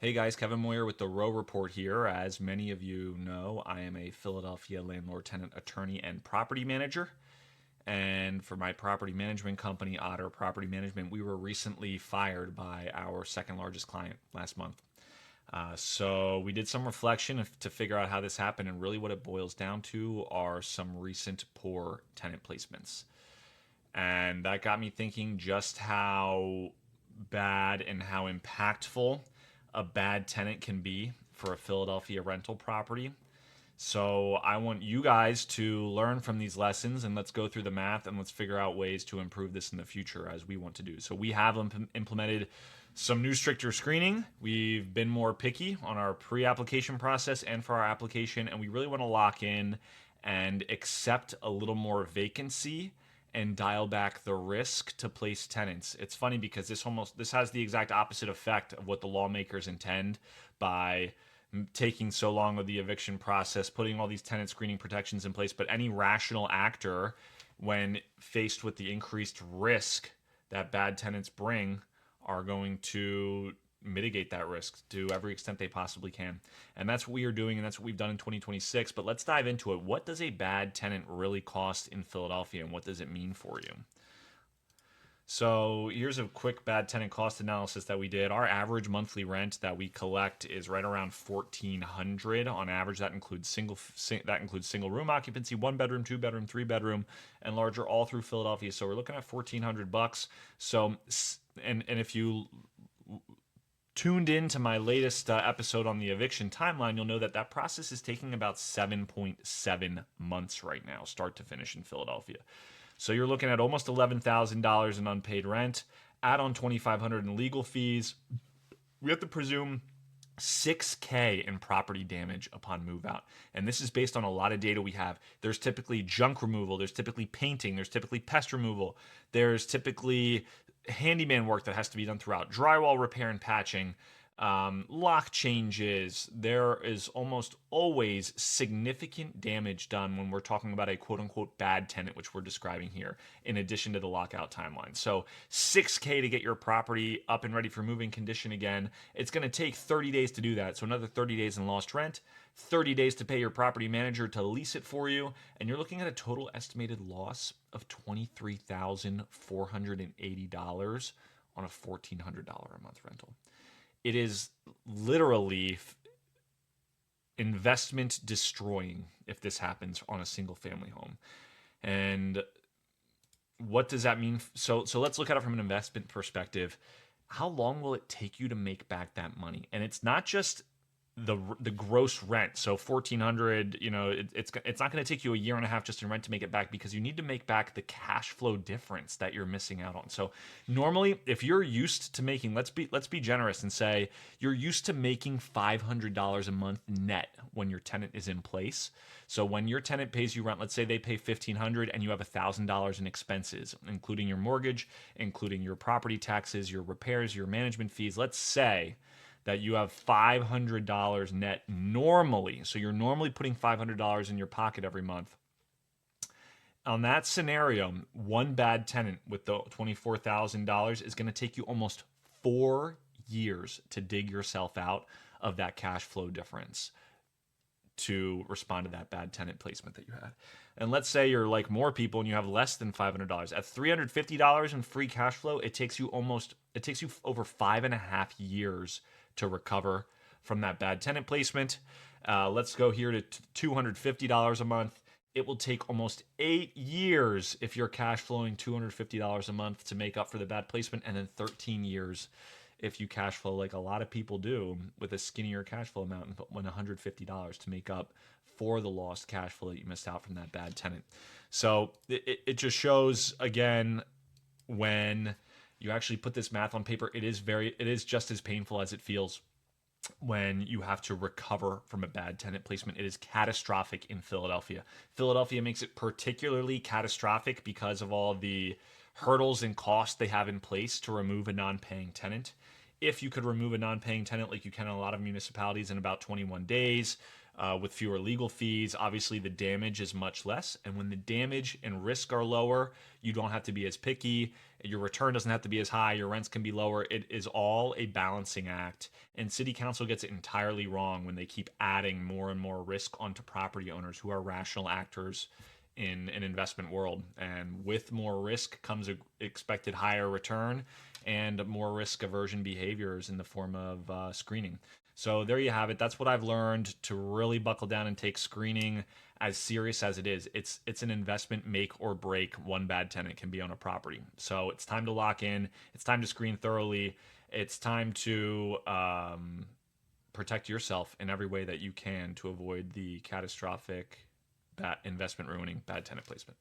Hey guys, Kevin Moyer with the Row Report here. As many of you know, I am a Philadelphia landlord tenant attorney and property manager. And for my property management company, Otter Property Management, we were recently fired by our second largest client last month. So we did some reflection to figure out how this happened, and really what it boils down to are some recent poor tenant placements. And that got me thinking just how bad and how impactful a bad tenant can be for a Philadelphia rental property. So I want you guys to learn from these lessons, and let's go through the math and let's figure out ways to improve this in the future as we want to do. So we have implemented some new stricter screening. We've been more picky on our pre-application process and for our application, and we really want to lock in and accept a little more vacancy and dial back the risk to place tenants. It's funny because this has the exact opposite effect of what the lawmakers intend by taking so long with the eviction process, putting all these tenant screening protections in place. But any rational actor, when faced with the increased risk that bad tenants bring, are going to mitigate that risk to every extent they possibly can. And that's what we are doing, and that's what we've done in 2026. But let's dive into it. What does a bad tenant really cost in Philadelphia, and what does it mean for you? So here's a quick bad tenant cost analysis that we did. Our average monthly rent that we collect is right around 1,400 on average. That includes single room occupancy, one bedroom, two bedroom, three bedroom, and larger all through Philadelphia. So we're looking at 1,400 bucks. So and if you tuned in to my latest episode on the eviction timeline, you'll know that that process is taking about 7.7 months right now, start to finish in Philadelphia. So you're looking at almost $11,000 in unpaid rent, add on 2,500 in legal fees. We have to presume 6K in property damage upon move out. And this is based on a lot of data we have. There's typically junk removal, there's typically painting, there's typically pest removal, there's typically handyman work that has to be done throughout, drywall repair and patching, lock changes. There is almost always significant damage done when we're talking about a quote unquote bad tenant, which we're describing here, in addition to the lockout timeline. So 6K to get your property up and ready for moving condition again. It's going to take 30 days to do that. So another 30 days in lost rent, 30 days to pay your property manager to lease it for you, and you're looking at a total estimated loss of $23,480 on a $1,400 a month rental. It is literally investment destroying if this happens on a single family home. And what does that mean? So let's look at it from an investment perspective. How long will it take you to make back that money? And it's not just the gross rent. So 1,400, it's not going to take you a year and a half just in rent to make it back, because you need to make back the cash flow difference that you're missing out on. So normally, if you're used to making, let's be generous and say you're used to making $500 a month net when your tenant is in place. So when your tenant pays you rent, let's say they pay 1,500 and you have $1,000 in expenses, including your mortgage, including your property taxes, your repairs, your management fees. Let's say that you have $500 net normally. So you're normally putting $500 in your pocket every month. On that scenario, one bad tenant with the $24,000 is going to take you almost 4 years to dig yourself out of that cash flow difference to respond to that bad tenant placement that you had. And let's say you're like more people and you have less than $500. At $350 in free cash flow, it takes you over 5.5 years to recover from that bad tenant placement. Let's go here to $250 a month. It will take almost 8 years if you're cash flowing $250 a month to make up for the bad placement, and then 13 years if you cash flow like a lot of people do with a skinnier cash flow amount and put $150 to make up for the lost cash flow that you missed out from that bad tenant. So it just shows, again, when you actually put this math on paper, it is just as painful as it feels when you have to recover from a bad tenant placement. It is catastrophic in Philadelphia. Philadelphia makes it particularly catastrophic because of all the hurdles and costs they have in place to remove a non-paying tenant. If you could remove a non-paying tenant like you can in a lot of municipalities in about 21 days, with fewer legal fees, obviously the damage is much less. And when the damage and risk are lower, you don't have to be as picky. Your return doesn't have to be as high. Your rents can be lower. It is all a balancing act. And city council gets it entirely wrong when they keep adding more and more risk onto property owners who are rational actors in an investment world. And with more risk comes a expected higher return and more risk aversion behaviors in the form of screening. So there you have it. That's what I've learned, to really buckle down and take screening as serious as it is. It's an investment make or break. One bad tenant can be on a property. So it's time to lock in. It's time to screen thoroughly. It's time to protect yourself in every way that you can to avoid the catastrophic investment ruining bad tenant placement.